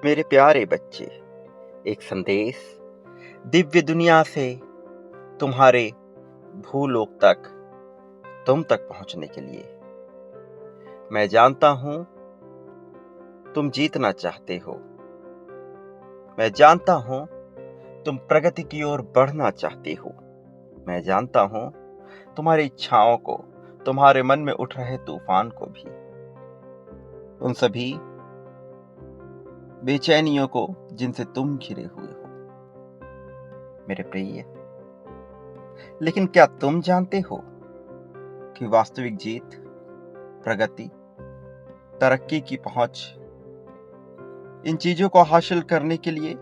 मेरे प्यारे बच्चे, एक संदेश दिव्य दुनिया से तुम्हारे भूलोक तक, तुम तक पहुंचने के लिए। मैं जानता हूं तुम जीतना चाहते हो। मैं जानता हूं तुम प्रगति की ओर बढ़ना चाहते हो। मैं जानता हूं तुम्हारी इच्छाओं को, तुम्हारे मन में उठ रहे तूफान को भी, उन सभी बेचैनियों को जिनसे तुम घिरे हुए हो मेरे प्रिय। लेकिन क्या तुम जानते हो कि वास्तविक जीत, प्रगति, तरक्की की पहुंच, इन चीजों को हासिल करने के लिए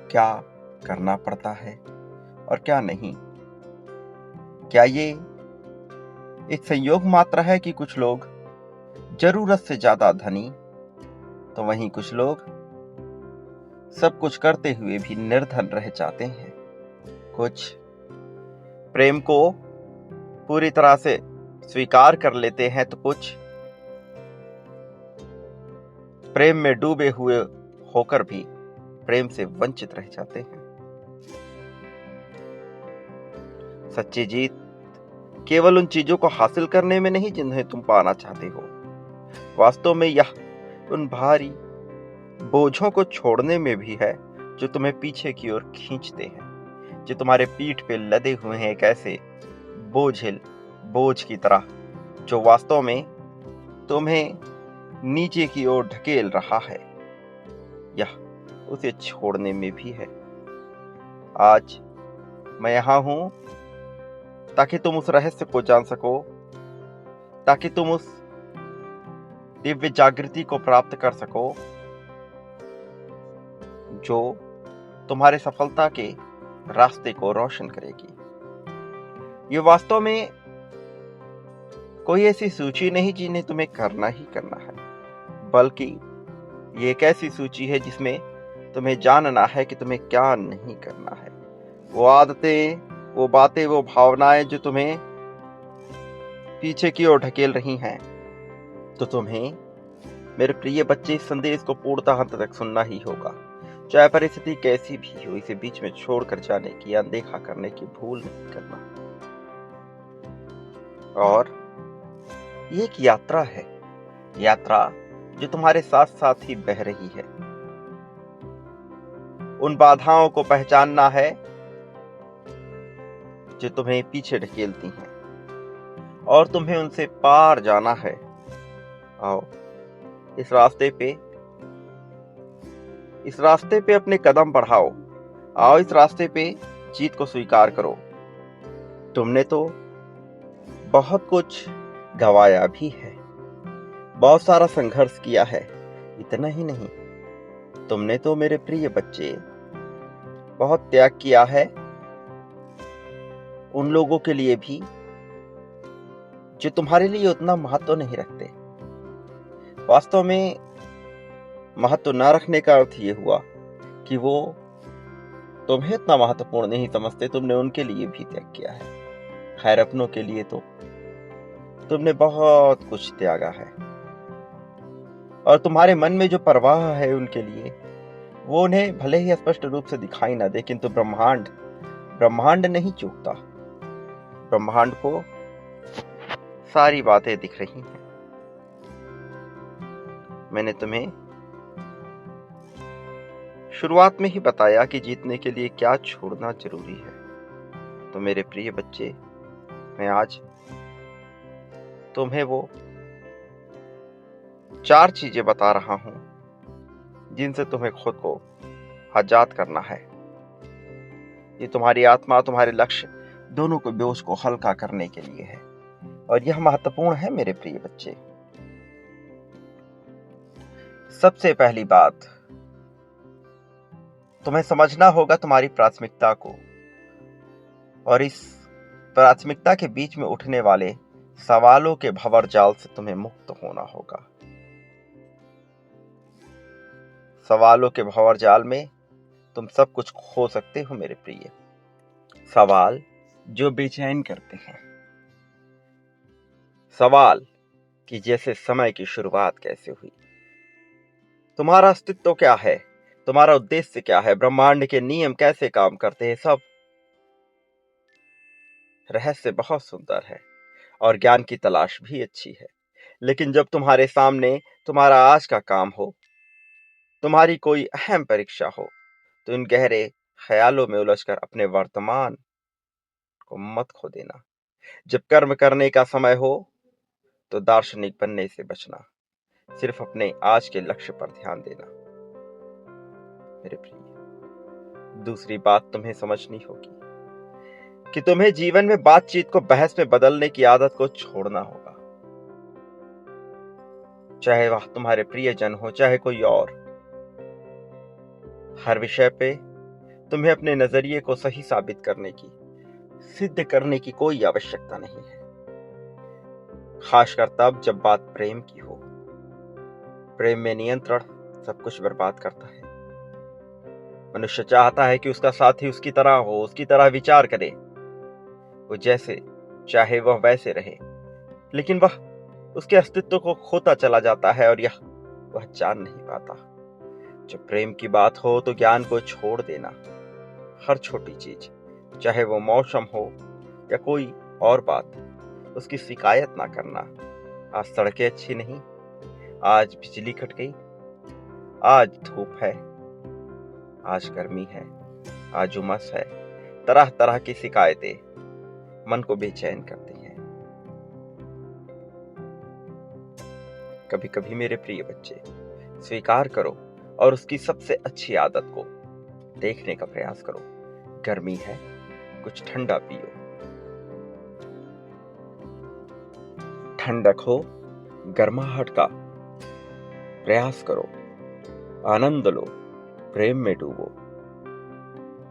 क्या करना पड़ता है और क्या नहीं? क्या ये एक संयोग मात्र है कि कुछ लोग जरूरत से ज्यादा धनी, तो वहीं कुछ लोग सब कुछ करते हुए भी निर्धन रह जाते हैं। कुछ प्रेम को पूरी तरह से स्वीकार कर लेते हैं, तो कुछ प्रेम में डूबे हुए होकर भी प्रेम से वंचित रह जाते हैं। सच्ची जीत केवल उन चीजों को हासिल करने में नहीं जिन्हें तुम पाना चाहते हो। वास्तव में यह उन भारी बोझों को छोड़ने में भी है जो तुम्हें पीछे की ओर खींचते हैं, जो तुम्हारे पीठ पे लदे हुए हैं एक ऐसे बोझ की तरह जो वास्तव में तुम्हें नीचे की ओर ढकेल रहा है। यह उसे छोड़ने में भी है। आज मैं यहां हूं ताकि तुम उस रहस्य को जान सको, ताकि तुम उस दिव्य जागृति को प्राप्त कर सको जो तुम्हारे सफलता के रास्ते को रोशन करेगी। ये वास्तव में कोई ऐसी सूची नहीं जिन्हें तुम्हें करना ही करना है, बल्कि ये एक ऐसी सूची है जिसमें तुम्हें जानना है कि तुम्हें क्या नहीं करना है। वो आदतें, वो बातें, वो भावनाएं जो तुम्हें पीछे की ओर ढकेल रही हैं, तो तुम्हें मेरे प्रिय बच्चे इस संदेश को पूर्णतः अंत तक सुनना ही होगा। चाहे परिस्थिति कैसी भी हो, इसे बीच में छोड़कर जाने की, अनदेखा करने की भूल नहीं करना। और ये एक यात्रा है, यात्रा जो तुम्हारे साथ साथ ही बह रही है। उन बाधाओं को पहचानना है जो तुम्हें पीछे ढकेलती हैं, और तुम्हें उनसे पार जाना है। आओ इस रास्ते पे अपने कदम बढ़ाओ। आओ इस रास्ते पे जीत को स्वीकार करो। तुमने तो बहुत कुछ गंवाया भी है, बहुत सारा संघर्ष किया है। इतना ही नहीं, तुमने तो मेरे प्रिय बच्चे बहुत त्याग किया है उन लोगों के लिए भी जो तुम्हारे लिए उतना महत्व नहीं रखते। वास्तव में महत्व न रखने का अर्थ ये हुआ कि वो तुम्हें इतना महत्वपूर्ण नहीं समझते। तुमने उनके लिए भी त्याग किया है। खैर, अपनों के लिए तो तुमने बहुत कुछ त्यागा है, और तुम्हारे मन में जो परवाह है उनके लिए, वो उन्हें भले ही स्पष्ट रूप से दिखाई ना दे, किंतु ब्रह्मांड नहीं चूकता। ब्रह्मांड को सारी बातें दिख रही हैं। मैंने तुम्हें शुरुआत में ही बताया कि जीतने के लिए क्या छोड़ना जरूरी है। तो मेरे प्रिय बच्चे, मैं आज तुम्हें वो 4 चीजें बता रहा हूं जिनसे तुम्हें खुद को आजाद करना है। ये तुम्हारी आत्मा, तुम्हारे लक्ष्य दोनों के बोझ को हल्का करने के लिए है, और यह महत्वपूर्ण है मेरे प्रिय बच्चे। सबसे पहली बात, तुम्हें समझना होगा तुम्हारी प्राथमिकता को, और इस प्राथमिकता के बीच में उठने वाले सवालों के भंवरजाल से तुम्हें मुक्त होना होगा। सवालों के भंवरजाल में तुम सब कुछ खो सकते हो मेरे प्रिय। सवाल जो बेचैन करते हैं, सवाल कि जैसे समय की शुरुआत कैसे हुई। तुम्हारा अस्तित्व क्या है, तुम्हारा उद्देश्य क्या है, ब्रह्मांड के नियम कैसे काम करते हैं, सब रहस्य बहुत सुंदर है और ज्ञान की तलाश भी अच्छी है। लेकिन जब तुम्हारे सामने तुम्हारा आज का काम हो, तुम्हारी कोई अहम परीक्षा हो, तो इन गहरे ख्यालों में उलझकर अपने वर्तमान को मत खो देना। जब कर्म करने का समय हो तो दार्शनिक बनने से बचना, सिर्फ अपने आज के लक्ष्य पर ध्यान देना। मेरे प्रिय, दूसरी बात तुम्हें समझनी होगी कि तुम्हें जीवन में बातचीत को बहस में बदलने की आदत को छोड़ना होगा। चाहे वह तुम्हारे प्रियजन हो, चाहे कोई और, हर विषय पे तुम्हें अपने नजरिए को सही साबित करने की, सिद्ध करने की कोई आवश्यकता नहीं है। खासकर तब जब बात प्रेम की हो। प्रेम में नियंत्रण सब कुछ बर्बाद करता है। मनुष्य चाहता है कि उसका साथी उसकी तरह हो, उसकी तरह विचार करे, वो जैसे चाहे वह वैसे रहे, लेकिन वह उसके अस्तित्व को खोता चला जाता है और यह वह जान नहीं पाता। जब प्रेम की बात हो तो ज्ञान को छोड़ देना। हर छोटी चीज, चाहे वो मौसम हो या कोई और बात, उसकी शिकायत ना करना। आज सड़कें अच्छी नहीं, आज बिजली कट गई, आज धूप है, आज गर्मी है, आज उमस है। तरह तरह की शिकायतें मन को बेचैन करती हैं। कभी कभी मेरे प्रिय बच्चे, स्वीकार करो और उसकी सबसे अच्छी आदत को देखने का प्रयास करो। गर्मी है, कुछ ठंडा पियो। ठंडक हो, गर्माहट का प्रयास करो। आनंद लो, प्रेम में डूबो।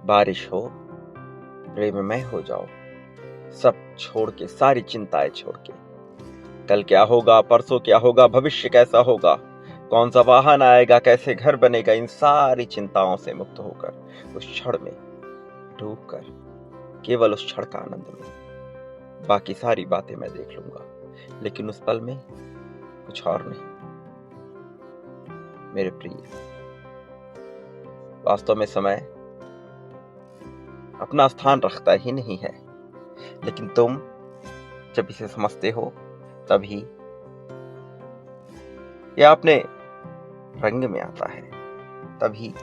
बारिश हो, प्रेममय हो जाओ। सब छोड़ के, सारी चिंताएं छोड़ के, कल क्या होगा, परसों क्या होगा, भविष्य कैसा होगा, कौन सा वाहन आएगा, कैसे घर बनेगा, इन सारी चिंताओं से मुक्त होकर उस क्षण में डूबकर केवल उस क्षण का आनंद लो। बाकी सारी बातें मैं देख लूंगा, लेकिन उस पल में कुछ और नहीं। मेरे प्रिय, वास्तव में समय अपना स्थान रखता ही नहीं है, लेकिन तुम जब इसे समझते हो तभी यह अपने रंग में आता है, तभी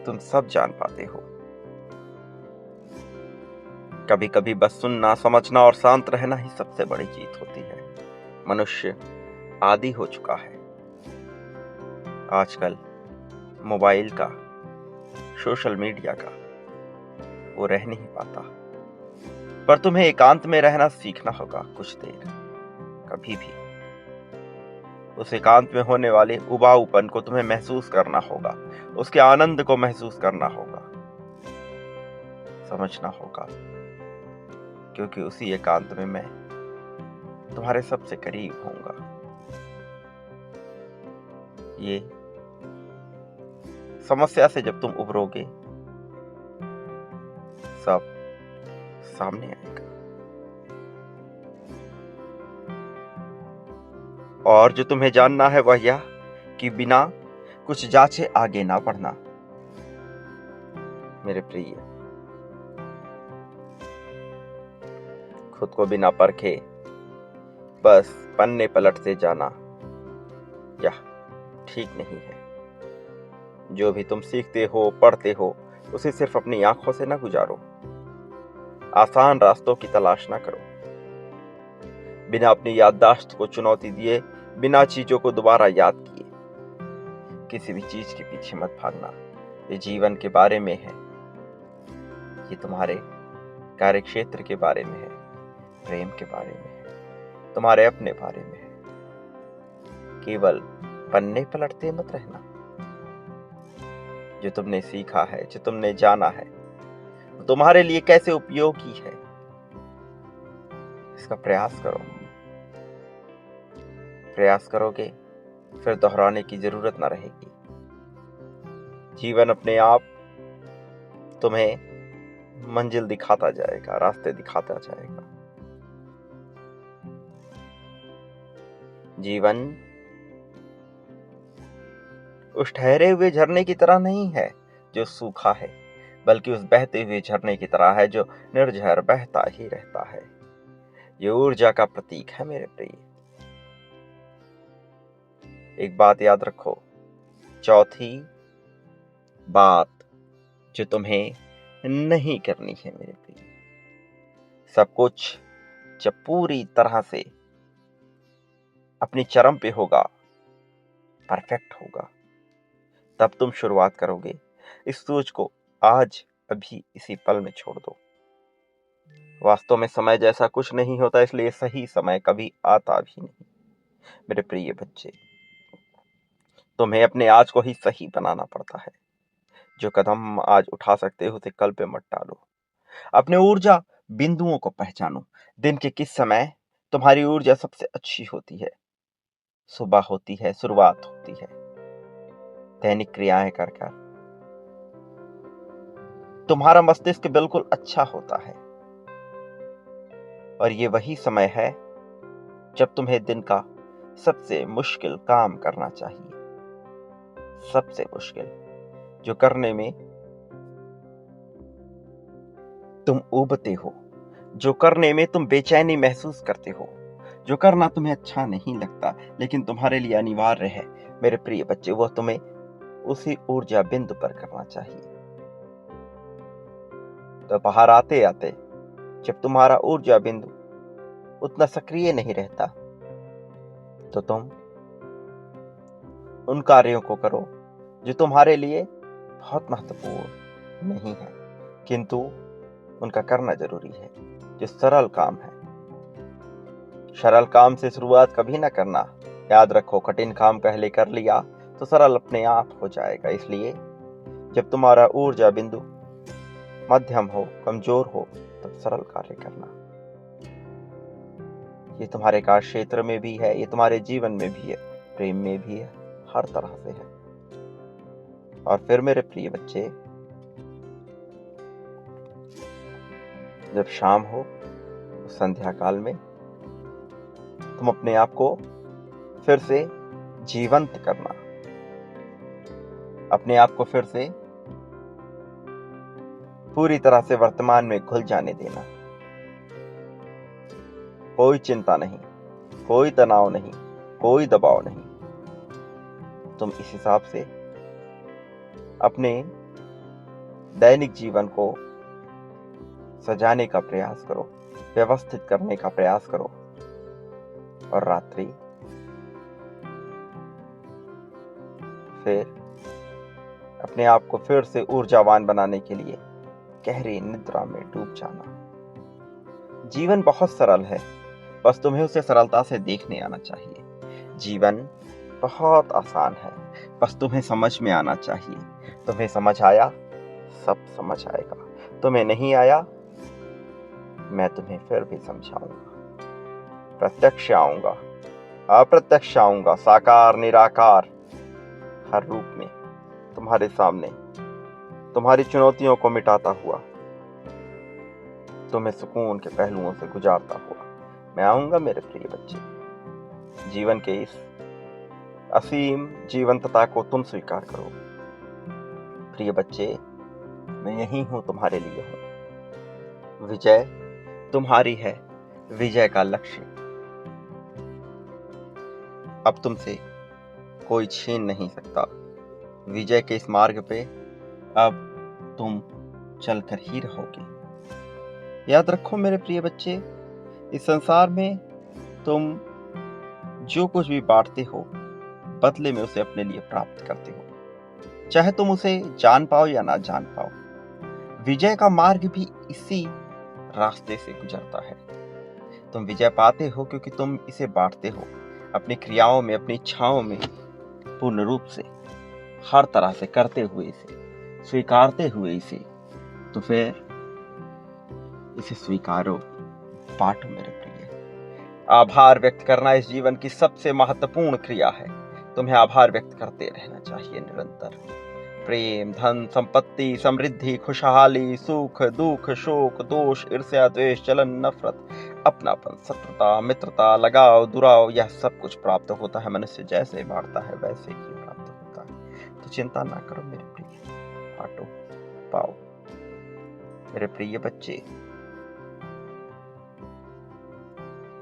तुम सब जान पाते हो। कभी कभी बस सुनना, समझना और शांत रहना ही सबसे बड़ी जीत होती है। मनुष्य आदी हो चुका है आजकल मोबाइल का, सोशल मीडिया का, वो रह नहीं पाता। पर तुम्हें एकांत में रहना सीखना होगा कुछ देर, कभी भी। उस एकांत में होने वाले उबाऊपन को तुम्हें महसूस करना होगा, उसके आनंद को महसूस करना होगा, समझना होगा, क्योंकि उसी एकांत में मैं तुम्हारे सबसे करीब होऊंगा। ये समस्या से जब तुम उभरोगे, सब सामने आएगा। और जो तुम्हें जानना है वह यह कि बिना कुछ जांचे आगे ना बढ़ना। मेरे प्रिय, खुद को बिना परखे बस पन्ने पलटते जाना यह ठीक नहीं है। जो भी तुम सीखते हो, पढ़ते हो, उसे सिर्फ अपनी आंखों से ना गुजारो। आसान रास्तों की तलाश ना करो। बिना अपनी याददाश्त को चुनौती दिए, बिना चीजों को दोबारा याद किए, किसी भी चीज के पीछे मत भागना। ये जीवन के बारे में है, ये तुम्हारे कार्यक्षेत्र के बारे में है, प्रेम के बारे में है, तुम्हारे अपने बारे में है। केवल पन्ने पलटते मत रहना। जो तुमने सीखा है, जो तुमने जाना है, वो तुम्हारे लिए कैसे उपयोगी है, इसका प्रयास करो। प्रयास करोगे फिर दोहराने की जरूरत ना रहेगी। जीवन अपने आप तुम्हें मंजिल दिखाता जाएगा, रास्ते दिखाता जाएगा। जीवन उस ठहरे हुए झरने की तरह नहीं है जो सूखा है, बल्कि उस बहते हुए झरने की तरह है जो निर्झर बहता ही रहता है। ये ऊर्जा का प्रतीक है मेरे प्रिय। एक बात याद रखो, चौथी बात जो तुम्हें नहीं करनी है मेरे प्रिय, सब कुछ जब पूरी तरह से अपनी चरम पे होगा, परफेक्ट होगा, तब तुम शुरुआत करोगे। इस सोच को आज अभी इसी पल में छोड़ दो। वास्तव में समय जैसा कुछ नहीं होता, इसलिए सही समय कभी आता भी नहीं। मेरे प्रिय बच्चे, तुम्हें अपने आज को ही सही बनाना पड़ता है। जो कदम आज उठा सकते हो उसे कल पे मत डालो। अपने ऊर्जा बिंदुओं को पहचानो। दिन के किस समय तुम्हारी ऊर्जा सबसे अच्छी होती है? सुबह होती है, शुरुआत होती है दैनिक क्रियाएं कर कर। तुम्हारा मस्तिष्क बिल्कुल अच्छा होता है, और ये वही समय है जब तुम्हें दिन का सबसे मुश्किल काम करना चाहिए। सबसे मुश्किल, जो करने में तुम ऊबते हो, जो करने में तुम बेचैनी महसूस करते हो, जो करना तुम्हें अच्छा नहीं लगता लेकिन तुम्हारे लिए अनिवार्य है मेरे प्रिय बच्चे, वो तुम्हें उसी ऊर्जा बिंदु पर करना चाहिए। तो बाहर आते आते जब तुम्हारा ऊर्जा बिंदु उतना सक्रिय नहीं रहता, तो तुम उन कार्यों को करो जो तुम्हारे लिए बहुत महत्वपूर्ण नहीं है, किंतु उनका करना जरूरी है, जो सरल काम है। सरल काम से शुरुआत कभी ना करना। याद रखो, कठिन काम पहले कर लिया तो सरल अपने आप हो जाएगा। इसलिए जब तुम्हारा ऊर्जा बिंदु मध्यम हो, कमजोर हो, तब सरल कार्य करना। ये तुम्हारे कार्य क्षेत्र में भी है, ये तुम्हारे जीवन में भी है, प्रेम में भी है, हर तरह से है। और फिर मेरे प्रिय बच्चे, जब शाम हो, संध्या काल में तुम अपने आप को फिर से जीवंत करना, अपने आप को फिर से पूरी तरह से वर्तमान में घुल जाने देना। कोई चिंता नहीं, कोई तनाव नहीं, कोई दबाव नहीं। तुम इस हिसाब से अपने दैनिक जीवन को सजाने का प्रयास करो, व्यवस्थित करने का प्रयास करो, और रात्रि फिर अपने आप को फिर से ऊर्जावान बनाने के लिए गहरी निद्रा में डूब जाना। जीवन बहुत सरल है, बस तुम्हें उसे सरलता से देखने आना चाहिए। जीवन बहुत आसान है, बस तुम्हें समझ में आना चाहिए। तुम्हें समझ आया, सब समझ आएगा। तुम्हें नहीं आया, मैं तुम्हें फिर भी समझाऊंगा। प्रत्यक्ष आऊंगा, अप्रत्यक्ष आऊंगा, साकार निराकार, हर रूप में तुम्हारे सामने तुम्हारी चुनौतियों को मिटाता हुआ, तुम्हें सुकून के पहलुओं से गुजारता हुआ मैं आऊंगा मेरे प्रिय बच्चे। जीवन के इस असीम जीवंतता को तुम स्वीकार करो। प्रिय बच्चे, मैं यही हूं, तुम्हारे लिए हूं। विजय तुम्हारी है, विजय का लक्ष्य अब तुमसे कोई छीन नहीं सकता। विजय के इस मार्ग पे अब तुम चलकर ही रहोगे। याद रखो मेरे प्रिय बच्चे, इस संसार में तुम जो कुछ भी बांटते हो, बदले में उसे अपने लिए प्राप्त करते हो, चाहे तुम उसे जान पाओ या ना जान पाओ। विजय का मार्ग भी इसी रास्ते से गुजरता है। तुम विजय पाते हो क्योंकि तुम इसे बांटते हो, अपनी क्रियाओं में, अपनी इच्छाओं में पूर्ण रूप से, हर तरह से करते हुए इसे, स्वीकारते हुए इसे। तो फिर इसे स्वीकारो, बांटो मेरे प्रिय। आभार व्यक्त करना इस जीवन की सबसे महत्वपूर्ण क्रिया है। तुम्हें आभार व्यक्त करते रहना चाहिए निरंतर। प्रेम, धन, संपत्ति, समृद्धि, खुशहाली, सुख, दुख, शोक, दोष, ईर्ष्या, द्वेष, जलन, नफरत अपनापन, शत्रुता, मित्रता, लगाव, दुराव, यह सब कुछ प्राप्त होता है। मनुष्य जैसे बांटता है वैसे ही प्राप्त होता है। तो चिंता ना करो मेरे प्रिय, बांटो, पाओ। मेरे प्रिय बच्चे,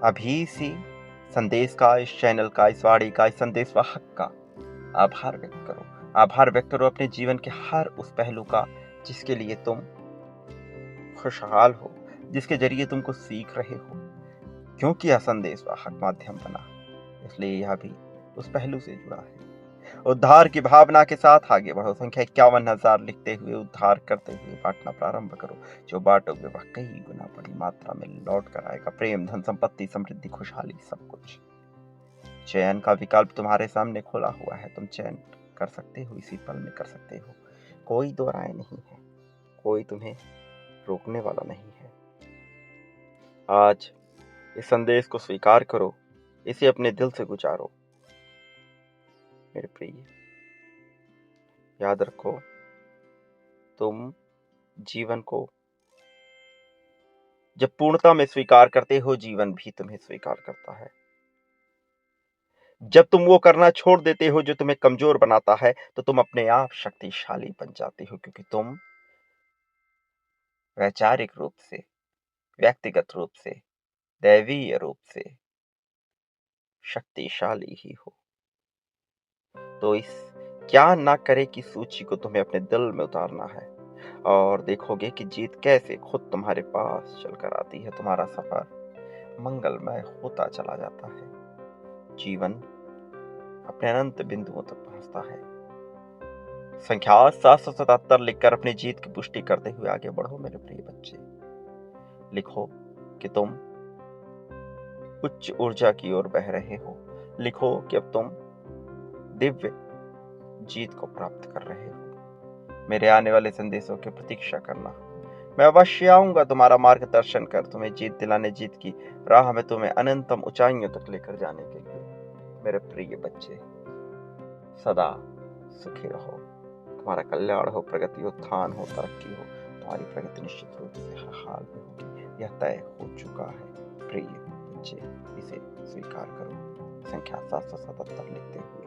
अभी इसी संदेश का, इस चैनल का, इस वाणी का, इस संदेश वाहक का आभार व्यक्त करो। आभार व्यक्त करो अपने जीवन के हर उस पहलू का जिसके लिए तुम खुशहाल हो, जिसके जरिए तुमको सीख रहे हो। क्योंकि यह संदेश वाहक माध्यम बना, इसलिए यह भी उस पहलू से जुड़ा है। उद्धार की भावना के साथ आगे बढ़ो। संख्या 51,000 लिखते हुए, उद्धार करते हुए बांटना प्रारंभ करो। जो बांटोगे वह कई गुना बड़ी मात्रा में लौट कर आएगा। प्रेम, धन, संपत्ति, समृद्धि, खुशहाली, सब कुछ। चयन का विकल्प तुम्हारे सामने खुला हुआ है। तुम चयन कर सकते हो, इसी पल में कर सकते हो। कोई दो राय नहीं है, कोई तुम्हें रोकने वाला नहीं है। आज इस संदेश को स्वीकार करो, इसे अपने दिल से गुजारो। मेरे प्रिय, याद रखो, तुम जीवन को जब पूर्णता में स्वीकार करते हो, जीवन भी तुम्हें स्वीकार करता है। जब तुम वो करना छोड़ देते हो जो तुम्हें कमजोर बनाता है, तो तुम अपने आप शक्तिशाली बन जाते हो, क्योंकि तुम वैचारिक रूप से, व्यक्तिगत रूप से, दैवीय रूप से शक्तिशाली ही हो। तो इस क्या ना करे की सूची को तुम्हें अपने दिल में उतारना है, और देखोगे कि जीत कैसे खुद तुम्हारे पास चलकर आती है। तुम्हारा सफर मंगलमय होता चला जाता है। जीवन अपने अनंत बिंदुओं तक पहुंचता है। संख्या 777 लिखकर अपनी जीत की पुष्टि करते हुए आगे बढ़ो मेरे प्रिय बच्चे। लिखो कि तुम उच्च ऊर्जा की ओर बह रहे हो। लिखो कि अब तुम दिव्य जीत को प्राप्त कर रहे हो। मेरे आने वाले संदेशों की प्रतीक्षा करना। मैं अवश्य आऊंगा तुम्हारा मार्गदर्शन कर, तुम्हें जीत दिलाने, जीत की राह में तुम्हें अनंतम ऊंचाइयों तक लेकर जाने के लिए। मेरे प्रिय बच्चे, सदा सुखी रहो। तुम्हारा कल्याण हो, प्रगति, उत्थान हो, तरक्की हो। तुम्हारी प्रगति निश्चित रूप से हर हाल में होगी, यह तय हो चुका है। प्रिय बच्चे, इसे स्वीकार करो। संख्या 777 लिखते हुए